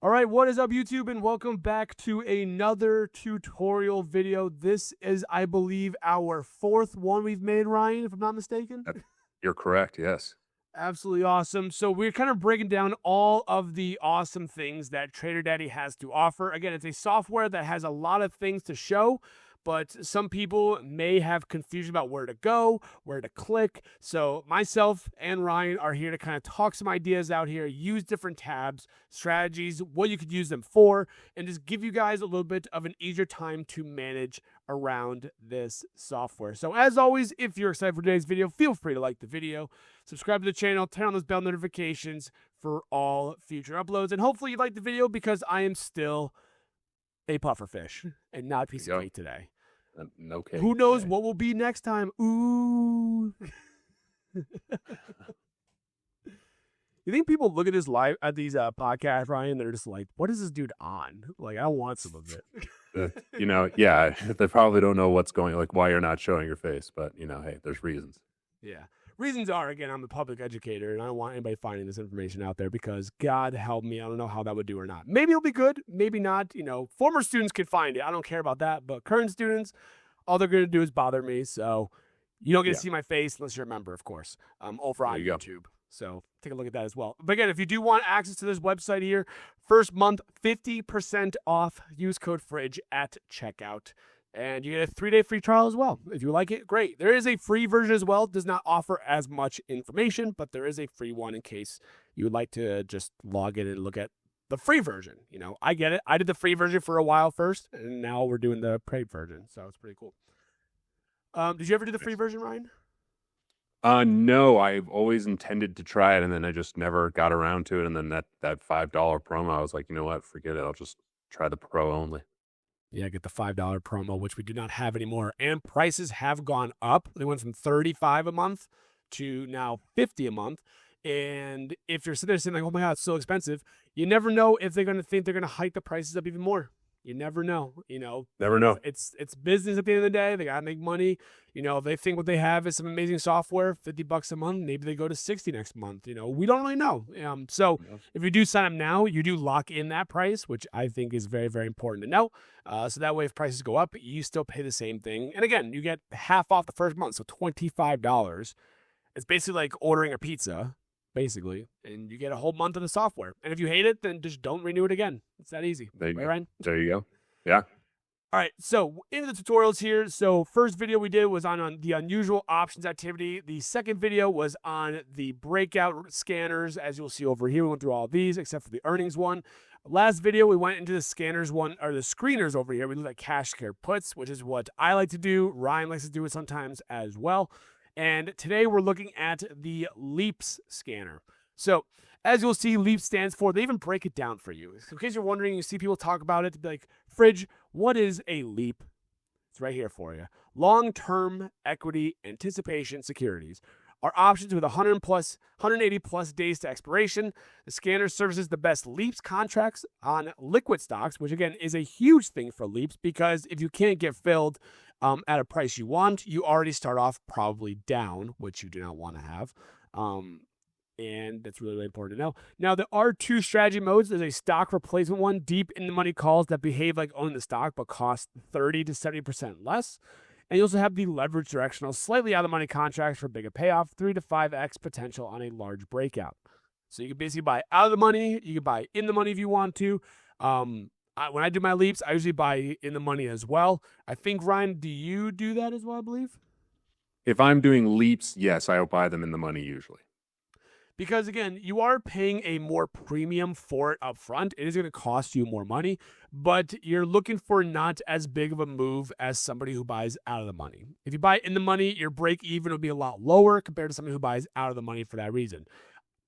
All right, what is up, YouTube, and welcome back to another tutorial video. This is, I believe, our fourth one we've made, Ryan, if I'm not mistaken. You're correct, yes. Absolutely awesome. So we're kind of breaking down all of the awesome things that TraderDaddy has to offer. Again, it's a software that has a lot of things to show, but some people may have confusion about where to go, where to click. So myself and Ryan are here to kind of talk some ideas out here, use different tabs, strategies, what you could use them for, and just give you guys a little bit of an easier time to manage around this software. So as always, if you're excited for today's video, feel free to like the video, subscribe to the channel, turn on those bell notifications for all future uploads, and hopefully you like the video because I am still a pufferfish and not a piece of cake today. No cake. Who knows what will be next time? Ooh. You think people look at this live at these podcasts, Ryan? They're just like, "What is this dude on?" Like, I want some of it. Yeah, they probably don't know what's going, like why you're not showing your face, but hey, there's reasons. Yeah. Reasons are, again, I'm a public educator, and I don't want anybody finding this information out there because, God help me, I don't know how that would do or not. Maybe it'll be good, maybe not. Former students can find it. I don't care about that, but current students, all they're going to do is bother me, so you don't get to see my face unless you're a member, of course, over on YouTube. So take a look at that as well. But again, if you do want access to this website here, first month, 50% off. Use code FRIDGE at checkout. And you get a 3-day free trial as well. If you like it, great. There is a free version as well. It does not offer as much information, but there is a free one in case you would like to just log in and look at the free version. I get it. I did the free version for a while first, and now we're doing the paid version. So it's pretty cool. Did you ever do the free version, Ryan? No, I've always intended to try it, and then I just never got around to it. And then that $5 promo, I was like, you know what? Forget it. I'll just try the pro only. Yeah, get the $5 promo, which we do not have anymore. And prices have gone up. They went from $35 a month to now $50 a month. And if you're sitting there saying, like, oh my God, it's so expensive, you never know if they're going to think they're going to hike the prices up even more. You never know. Never know. It's business at the end of the day. They got to make money. They think what they have is some amazing software, $50 a month. Maybe they go to $60 next month. We don't really know. So if you do sign up now, you do lock in that price, which I think is very, very important to know. So that way, if prices go up, you still pay the same thing. And again, you get half off the first month, so $25. It's basically like ordering a pizza, basically, and you get a whole month of the software. And if you hate it, then just don't renew it again. It's that easy. Right, Ryan? There you go. Yeah. All right, so into the tutorials here. So first video we did was on the unusual options activity. The second video was on the breakout scanners. As you'll see over here, we went through all of these except for the earnings one. Last video, we went into the scanners one, or the screeners over here. We looked at cash secured puts, which is what I like to do. Ryan likes to do it sometimes as well. And today we're looking at the LEAPS scanner. So as you'll see, LEAPS stands for, they even break it down for you. So in case you're wondering, you see people talk about it, to be like, Fridge, what is a LEAP? It's right here for you. Long-term equity anticipation securities are options with 180 plus days to expiration. The scanner services the best LEAPS contracts on liquid stocks, which again is a huge thing for LEAPS because if you can't get filled at a price you want, you already start off probably down, which you do not want to have. And that's really, really important to know. Now, there are two strategy modes. There's a stock replacement one, deep in the money calls that behave like owning the stock but cost 30 to 70% less. And you also have the leverage directional, slightly out of the money contracts for bigger payoff, 3 to 5x potential on a large breakout. So you can basically buy out of the money. You can buy in the money if you want to. When I do my LEAPS, I usually buy in the money as well. I think, Ryan, do you do that as well, I believe? If I'm doing LEAPS, yes, I'll buy them in the money usually. Because, again, you are paying a more premium for it up front. It is going to cost you more money, but you're looking for not as big of a move as somebody who buys out of the money. If you buy in the money, your break even will be a lot lower compared to somebody who buys out of the money for that reason.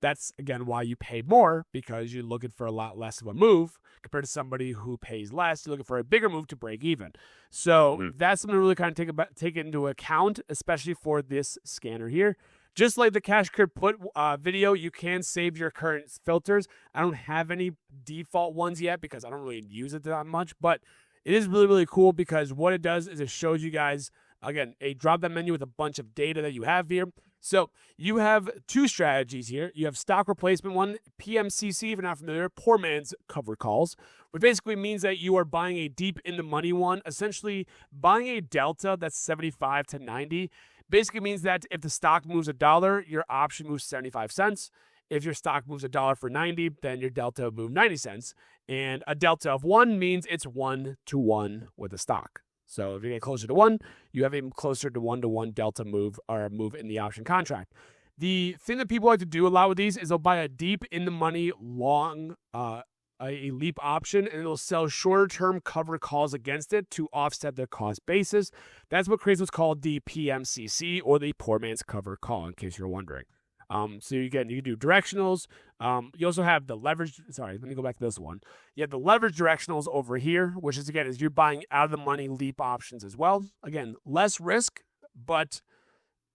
That's, again, why you pay more, because you're looking for a lot less of a move compared to somebody who pays less. You're looking for a bigger move to break even. So that's something to really kind of take into account, especially for this scanner here. Just like the cash secured put video, you can save your current filters. I don't have any default ones yet because I don't really use it that much, but it is really, really cool because what it does is it shows you guys, again, a drop-down menu with a bunch of data that you have here. So you have two strategies here. You have stock replacement one, PMCC, if you're not familiar, poor man's cover calls, which basically means that you are buying a deep in the money one, essentially buying a delta that's 75 to 90. Basically means that if the stock moves $1, your option moves 75 cents. If your stock moves $1 for 90, then your delta will move 90 cents. And a delta of 1 means it's 1-to-1 with the stock. So if you get closer to 1, you have a closer to 1-to-1 delta move or move in the option contract. The thing that people like to do a lot with these is they'll buy a deep in the money long a leap option, and it'll sell shorter term cover calls against it to offset their cost basis. That's what creates what's called the PMCC, or the poor man's cover call, in case you're wondering. So you can do directionals. You also have the leverage. Sorry, let me go back to this one. You have the leverage directionals over here, which is, again, is you're buying out of the money leap options as well. Again, less risk, but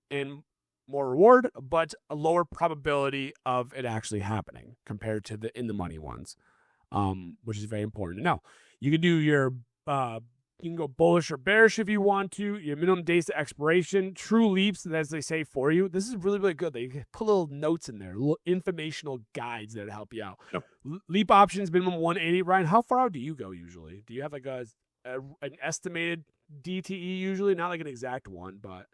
in more reward, but a lower probability of it actually happening compared to the in the money ones, which is very important to know. You can do your you can go bullish or bearish if you want to. Your minimum days to expiration, true leaps, as they say for you. This is really, really good. They put little notes in there, little informational guides that help you out. Yep. Leap options, minimum 180. Ryan, how far out do you go usually? Do you have like an estimated DTE usually? Not like an exact one, but...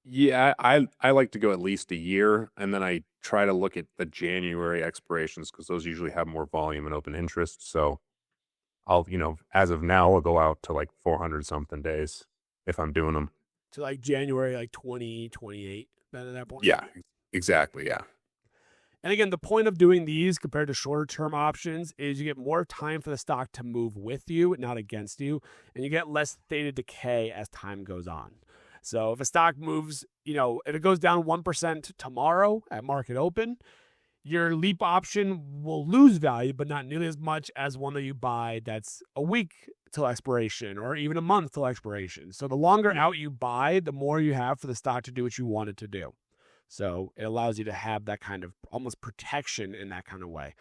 Yeah, I like to go at least a year, and then I try to look at the January expirations because those usually have more volume and open interest. So I'll, as of now, I'll go out to like 400 something days if I'm doing them. To like January, like 2028 at that point? Yeah, exactly. Yeah. And again, the point of doing these compared to shorter term options is you get more time for the stock to move with you, not against you, and you get less theta decay as time goes on. So if a stock moves, if it goes down 1% tomorrow at market open, your leap option will lose value, but not nearly as much as one that you buy that's a week till expiration or even a month till expiration. So the longer out you buy, the more you have for the stock to do what you want it to do. So it allows you to have that kind of almost protection in that kind of way.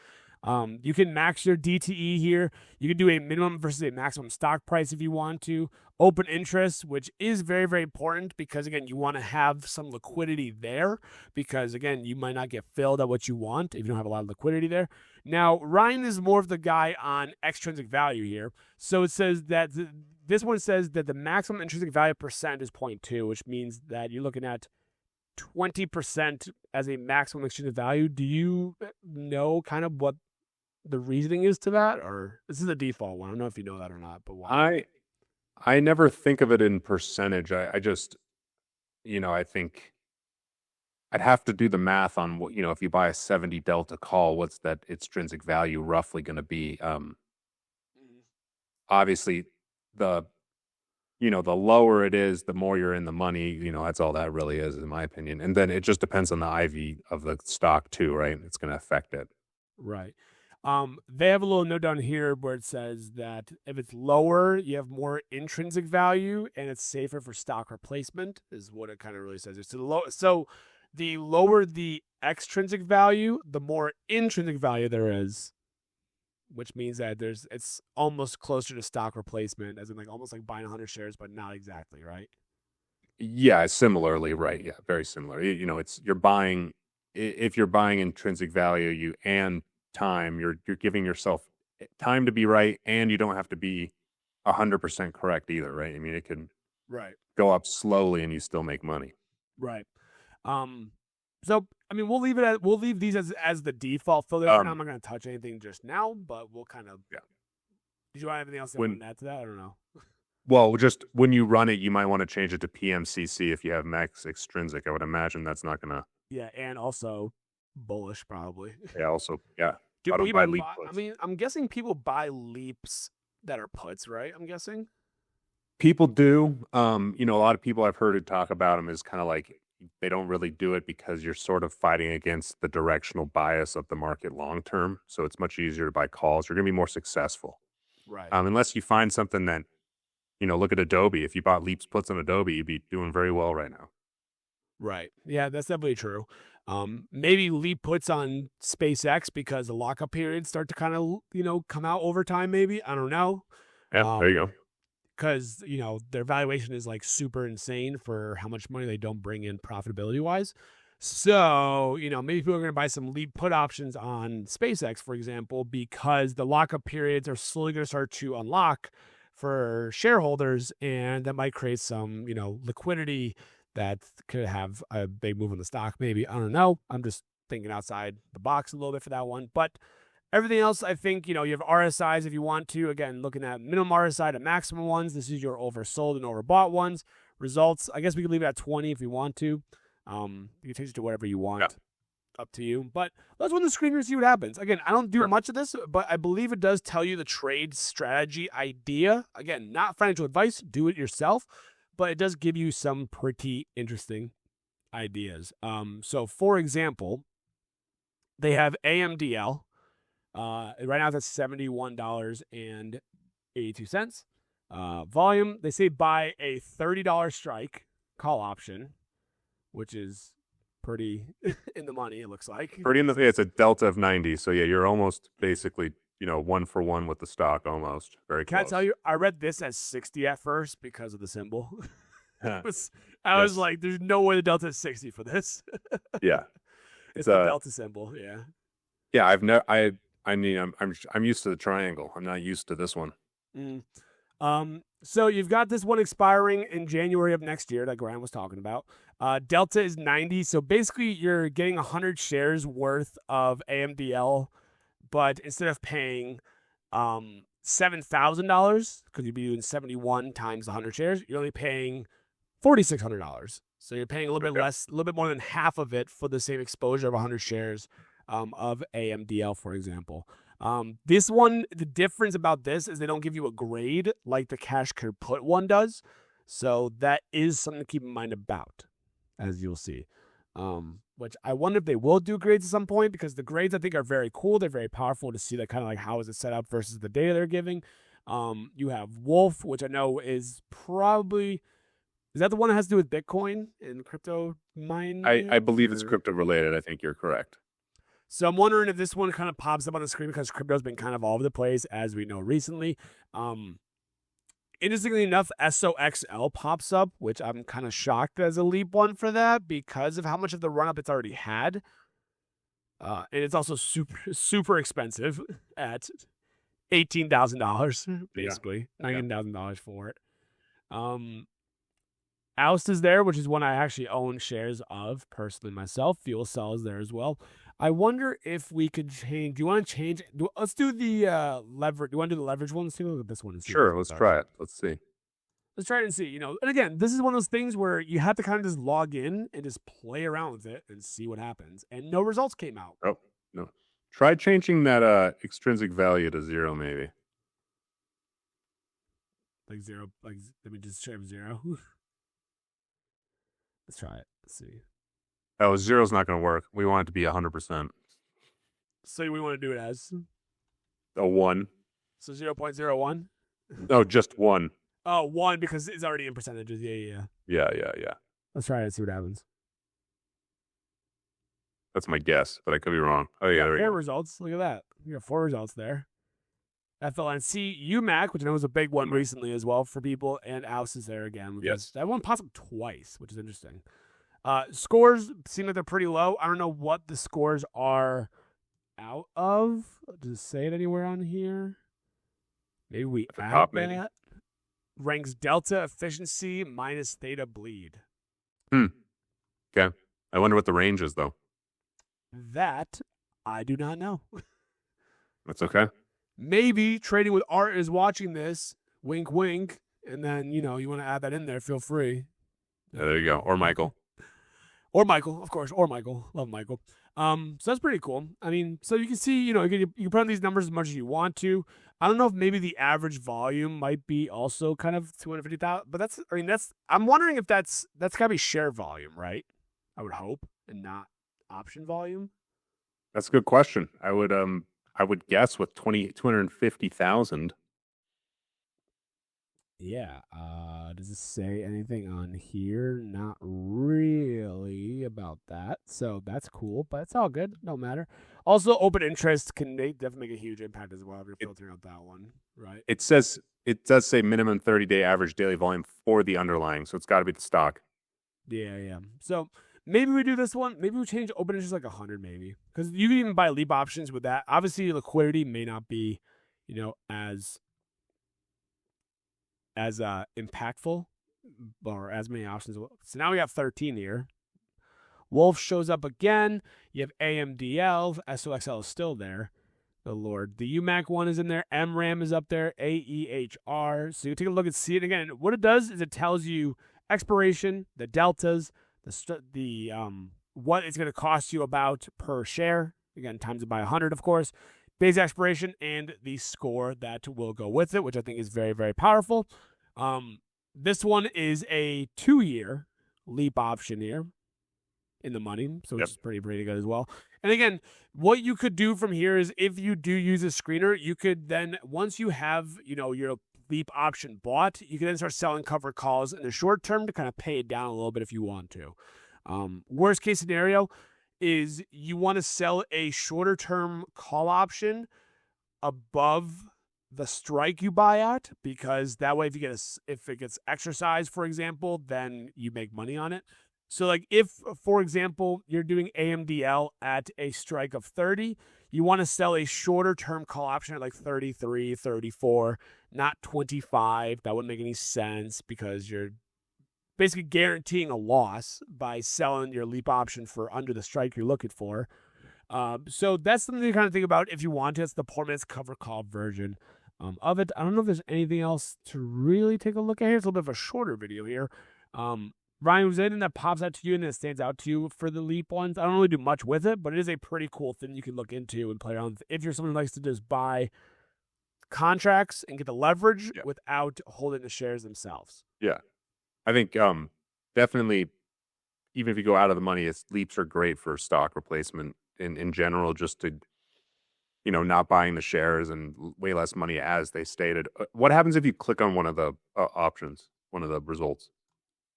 You can max your DTE here. You can do a minimum versus a maximum stock price if you want to. Open interest, which is very, very important because, again, you want to have some liquidity there because, again, you might not get filled at what you want if you don't have a lot of liquidity there. Now, Ryan is more of the guy on extrinsic value here. So it says that this one says that the maximum intrinsic value percent is 0.2, which means that you're looking at 20% as a maximum extrinsic value. Do you know kind of what the reasoning is to that, or this is the default one? I don't know if you know that or not, but why? I never think of it in percentage. I just, I think I'd have to do the math on what, if you buy a 70 delta call, what's that extrinsic value roughly going to be? Obviously the lower it is, the more you're in the money, that's all that really is, in my opinion. And then it just depends on the IV of the stock too, right? It's going to affect it. Right. They have a little note down here where it says that if it's lower, you have more intrinsic value and it's safer for stock replacement, is what it kind of really says. So the lower the extrinsic value, the more intrinsic value there is, which means that it's almost closer to stock replacement, as in like almost like buying 100 shares, but not exactly, right? Yeah, similarly, right? Yeah, very similar. It's if you're buying intrinsic value, and time, you're giving yourself time to be right, and you don't have to be 100% correct either, right? I mean, it can go up slowly and you still make money. Right. So I mean, we'll leave these as the default filter. I'm not going to touch anything just now, but we'll kind of. Yeah. Did you want anything else to add to that? I don't know. Well, just when you run it, you might want to change it to PMCC if you have max extrinsic. I would imagine that's not going to. Yeah, and also bullish probably. Yeah. Also, yeah. I'm guessing people buy leaps that are puts, right? I'm guessing. People do. A lot of people I've heard who talk about them is kind of like they don't really do it because you're sort of fighting against the directional bias of the market long term. So it's much easier to buy calls. You're going to be more successful. Right. Unless you find something that, look at Adobe. If you bought leaps puts on Adobe, you'd be doing very well right now. Right. Yeah, that's definitely true. Maybe leap puts on SpaceX because the lockup periods start to kind of, come out over time, maybe. I don't know. Yeah, there you go. Because, their valuation is like super insane for how much money they don't bring in profitability wise. So, maybe people are going to buy some lead put options on SpaceX, for example, because the lockup periods are slowly going to start to unlock for shareholders, and that might create some, liquidity that could have a big move on the stock. Maybe, I don't know. I'm just thinking outside the box a little bit for that one. But everything else, I think, you have RSIs if you want to. Again, looking at minimum RSI to maximum ones. This is your oversold and overbought ones. Results, I guess we could leave it at 20 if we want to. You can change it to whatever you want. Yeah. Up to you. But let's run the screen here and see what happens. Again, I don't do much of this, but I believe it does tell you the trade strategy idea. Again, not financial advice. Do it yourself. But it does give you some pretty interesting ideas. So, for example, they have AMDL. Right now it's at $71.82. Volume, they say buy a $30 strike call option, which is pretty in the money, it looks like. It's a delta of 90. So yeah, you're almost basically, 1-for-1 with the stock almost. Very close. Can I tell you, I read this as 60 at first because of the symbol. I was like, there's no way the delta is 60 for this. Yeah. It's the delta symbol, yeah. Yeah, I'm used to the triangle. I'm not used to this one. So you've got this one expiring in January of next year that Graham was talking about. Delta is 90. So basically you're getting 100 shares worth of AMDL, but instead of paying $7,000, because you'd be doing 71 times the 100 shares, you're only paying $4,600. So you're paying a little bit less, a little bit more than half of it for the same exposure of 100 shares of AMDL, for example. This one, the difference about this is they don't give you a grade like the cash could put one does. So that is something to keep in mind about, as you'll see. Which I wonder if they will do grades at some point, because the grades I think are very cool. They're very powerful to see that kind of like how is it set up versus the data they're giving. You have Wolf, which I know is probably, is that the one that has to do with Bitcoin and crypto mining? I believe it's crypto related. I think you're correct. So I'm wondering if this one kind of pops up on the screen because crypto's been kind of all over the place, as we know recently. Interestingly enough, SOXL pops up, which I'm kind of shocked as a leap one for that because of how much of the run-up it's already had. And it's also super expensive at $18,000, basically. $19,000 for it. Oust is there, which is one I actually own shares of personally myself. Fuel Cell is there as well. I wonder if we could change. Do you want to change? Let's do the leverage. Do you want to do the leverage one? Let's take a look at this one. Sure, let's try it. Let's see. Let's try it and see. And again, this is one of those things where you have to kind of just log in and just play around with it and see what happens. And no results came out. Oh, no. Try changing that extrinsic value to 0, maybe. Like 0. Like, let me just try 0. Let's try it. Let's see. Oh, 0's not going to work. We want it to be 100%. So we want to do it as? A 1. So 0.01? No, just 1. Oh, 1 because it's already in percentages. Yeah. Let's try it and see what happens. That's my guess, but I could be wrong. Oh, yeah, there we go. Results. Look at that. We got 4 results there. FLNC, UMAC, which I know was a big one recently as well for people, and Oust is there again. Yes. That one pops up twice, which is interesting. Scores seem like they're pretty low. I don't know what the scores are out of. Does it say it anywhere on here? Maybe we add top, that. maybe. Ranks delta efficiency minus theta bleed. Okay. I wonder what the range is, though. That I do not know. That's okay. Maybe Trading with Art is watching this. Wink, wink. And then, you want to add that in there. Feel free. Yeah, there you go. Or Michael. Or Michael, of course. Or Michael. Love Michael. So that's pretty cool. I mean, so you can see, you can put on these numbers as much as you want to. I don't know if maybe the average volume might be also kind of 250,000, but I'm wondering if that's got to be share volume, right? I would hope, and not option volume. That's a good question. I would guess with 250,000. Yeah. Does it say anything on here? Not really about that. So that's cool, but it's all good. No matter. Also, open interest can definitely make a huge impact as well if you're filtering out that one, right? It does say minimum 30-day average daily volume for the underlying, so it's got to be the stock. Yeah. So maybe we do this one. Maybe we change open interest like 100 maybe. Because you can even buy leap options with that. Obviously, liquidity may not be, as impactful or as many options. So now we have 13 here. Wolf shows up again. You have AMDL. SOXL is still there. The Lord. The UMAC one is in there. MRAM is up there. AEHR. So you take a look and see it again. What it does is it tells you expiration, the deltas, the what it's going to cost you about per share. Again, times it by 100, of course. Base expiration and the score that will go with it, which I think is very, very powerful. This one is a 2-year leap option here in the money, so which is pretty good as well. And again, what you could do from here is if you do use a screener, you could then, once you have, your leap option bought, you can then start selling covered calls in the short term to kind of pay it down a little bit if you want to. Worst case scenario is you want to sell a shorter term call option above the strike you buy at, because that way if it gets exercised, for example, then you make money on it. So like if, for example, you're doing AMDL at a strike of 30, you want to sell a shorter term call option at like 33, 34, not 25. That wouldn't make any sense because you're basically guaranteeing a loss by selling your leap option for under the strike you're looking for. So that's something to kind of think about if you want to. It's the poor man's cover call version of it. I don't know if there's anything else to really take a look at here. It's a little bit of a shorter video here. Ryan, was there anything that pops out to you and that stands out to you for the leap ones? I don't really do much with it, but it is a pretty cool thing you can look into and play around with if you're someone who likes to just buy contracts and get the leverage without holding the shares themselves. Yeah. I think definitely, even if you go out of the money, leaps are great for stock replacement in general, just to, not buying the shares and way less money as they stated. What happens if you click on one of the options, one of the results?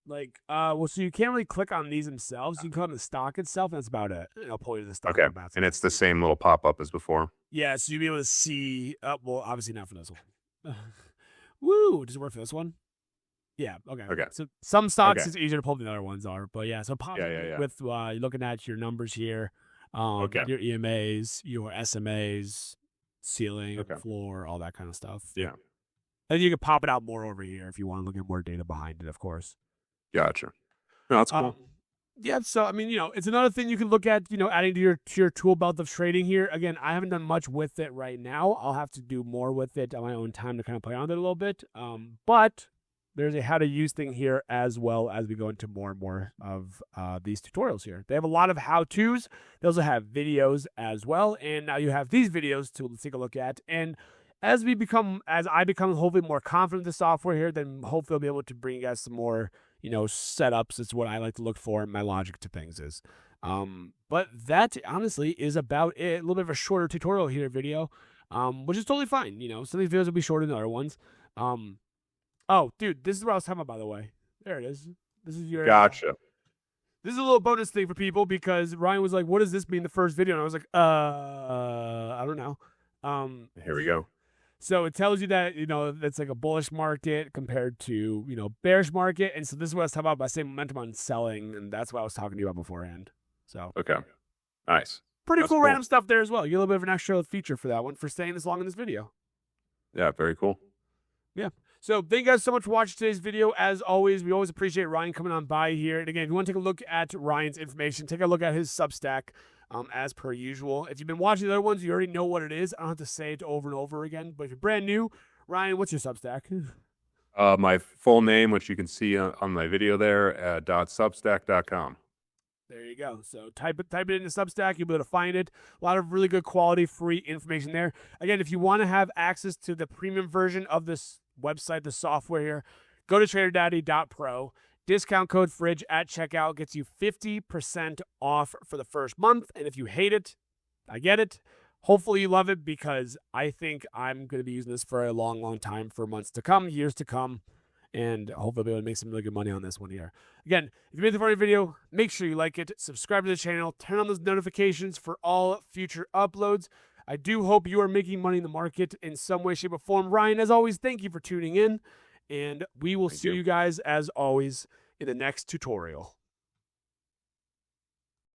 So you can't really click on these themselves. You can click on the stock itself, and that's about it. It'll pull you to the stock. Okay, and it's the same little pop-up as before? Yeah, so you'll be able to see, well, obviously not for this one. Woo, does it work for this one? Yeah, okay. So some stocks is easier to pull than the other ones are, but yeah, so pop with you're looking at your numbers here, your EMAs, your SMAs, ceiling, floor, all that kind of stuff. Yeah. And you can pop it out more over here if you want to look at more data behind it, of course. Gotcha. No, that's cool. So I mean, it's another thing you can look at, adding to your tool belt of trading here. Again, I haven't done much with it right now. I'll have to do more with it on my own time to kind of play on it a little bit. But there's a how to use thing here as well as we go into more and more of these tutorials here. They have a lot of how-tos. They also have videos as well. And now you have these videos to take a look at. And as I become hopefully more confident in the software here, then hopefully I'll be able to bring you guys some more, setups. It's what I like to look for, and my logic to things is. But that honestly is about it. A little bit of a shorter tutorial here video, which is totally fine. Some of these videos will be shorter than other ones. Oh, dude, this is what I was talking about, by the way. There it is. This is your... Gotcha. This is a little bonus thing for people because Ryan was like, what does this mean, the first video? And I was like, I don't know. Here we go. So it tells you that, it's like a bullish market compared to, bearish market. And so this is what I was talking about by saying momentum on selling. And that's what I was talking to you about beforehand. So. Okay. Nice. Pretty cool random stuff there as well. You get a little bit of an extra feature for that one for staying this long in this video. Yeah, very cool. Yeah. So thank you guys so much for watching today's video. As always, we always appreciate Ryan coming on by here. And again, if you want to take a look at Ryan's information, take a look at his Substack as per usual. If you've been watching the other ones, you already know what it is. I don't have to say it over and over again. But if you're brand new, Ryan, what's your Substack? My full name, which you can see on my video there, .substack.com. There you go. So type it into Substack. You'll be able to find it. A lot of really good quality, free information there. Again, if you want to have access to the premium version of this website, the software here, go to TraderDaddy.pro. Discount code FRIDGE at checkout gets you 50% off for the first month. And if you hate it, I get it. Hopefully you love it because I think I'm going to be using this for a long, long time, for months to come, years to come. And hopefully I'll be able to make some really good money on this one here. Again, if you made the funny video, make sure you like it, subscribe to the channel, turn on those notifications for all future uploads. I do hope you are making money in the market in some way, shape, or form. Ryan, as always, thank you for tuning in. And we will see you guys, as always, in the next tutorial.